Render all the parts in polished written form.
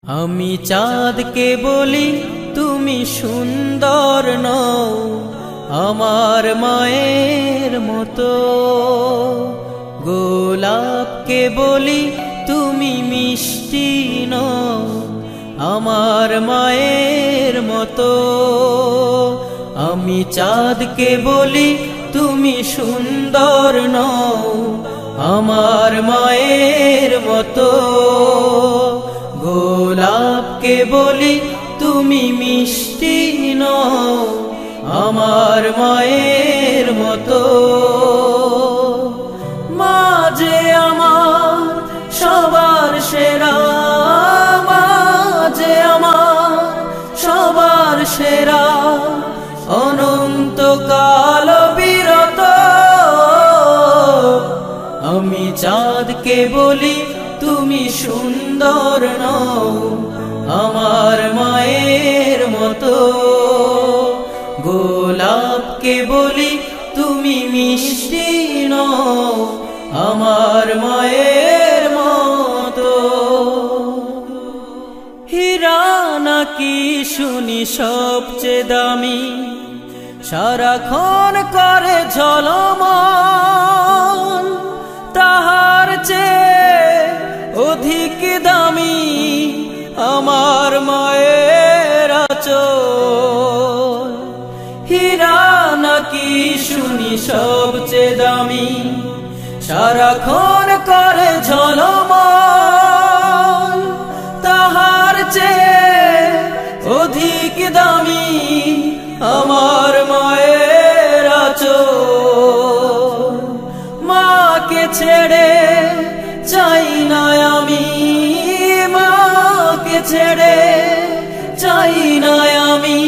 আমি চাঁদকে বলি তুমি সুন্দর নও আমার মায়ের মতো, গোলাপকে বলি তুমি মিষ্টি নও আমার মায়ের মতো। আমি চাঁদকে বলি তুমি সুন্দর নও আমার মায়ের মতো, গোলাপকে বলি তুমি মিষ্টি নও আমার মায়ের মতো। মা যে আমার সবার সেরা, মা যে আমার সবার সেরা, অনন্তকাল বিরত। আমি চাঁদকে বলি তুমি সুন্দর নও আমার মায়ের মতো, গোলাপকে বলি তুমি মিষ্টি নও আমার মায়ের মতো। হীরা নাকি শুনি সবচেয়ে দামি, সারাক্ষণ করে ঝলমল, তাহার চেয়ে অধিক দামি আমার মায়ের আঁচল। হীরা নাকি শুনি সবচেয়ে দামি, সারাক্ষণ করে ঝলমল, তাহার চেয়ে অধিক দামি আমার মায়ের আঁচল। মাকে ছেড়ে চাই না আমি, মাকে ছেড়ে চাই না আমি,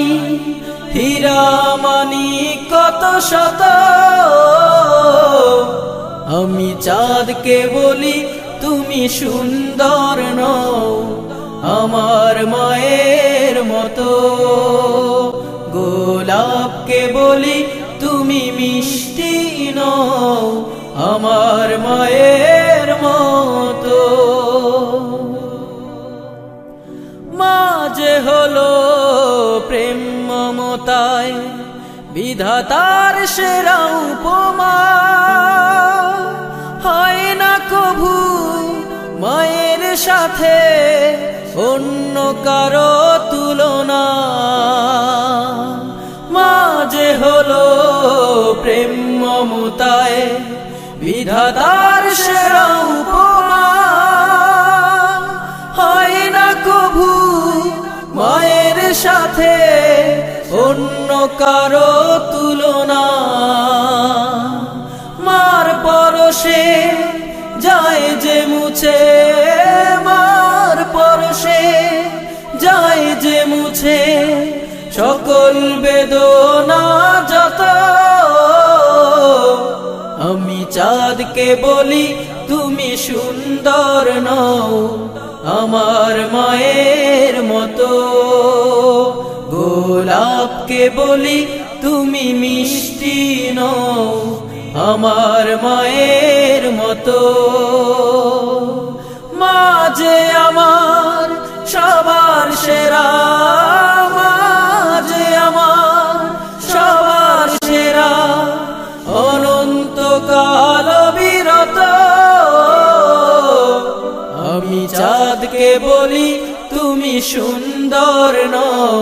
হীরা মানিক কত শত। আমি চাঁদকে বলি তুমি সুন্দর নও আমার মায়ের মতো, গোলাপকে বলি তুমি মিষ্টি নও আমার মায়ের মতো। মা যে হলো প্রেম মমতায় বিধাতার সেরা উপমা, হয় না কভু মায়ের সাথে অন্য কারো তুলনা। মা যে হলো প্রেম মমতায় বিধাতার সেরা উপমা, হয় না কভু মায়ের সাথে অন্য কারো তুলনা। মার পরশে যায় যে মুছে, মার পরশে যায় যে মুছে সকল বেদনা যত। আমি চাঁদকে বলি তুমি সুন্দর নও আমার মায়ের মতো, গোলাপকে বলি তুমি মিষ্টি নও আমার মায়ের মতো। মা যে আমার সবার সেরা, মা যে আমার সবার সেরা, অনন্তকাল বিরত। আমি চাঁদকে বলি তুমি সুন্দর নও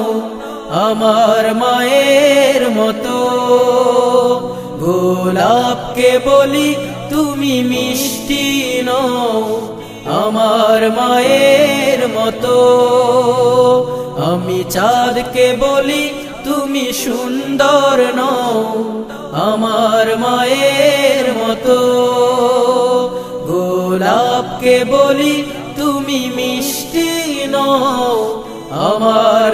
আমার মায়ের মতো, গোলাপকে বলি তুমি মিষ্টি নও আমার মায়ের মতো। আমি চাঁদকে বলি তুমি সুন্দর নও আমার মায়ের মতো, গোলাপকে বলি তুমি মিষ্টি নও আমার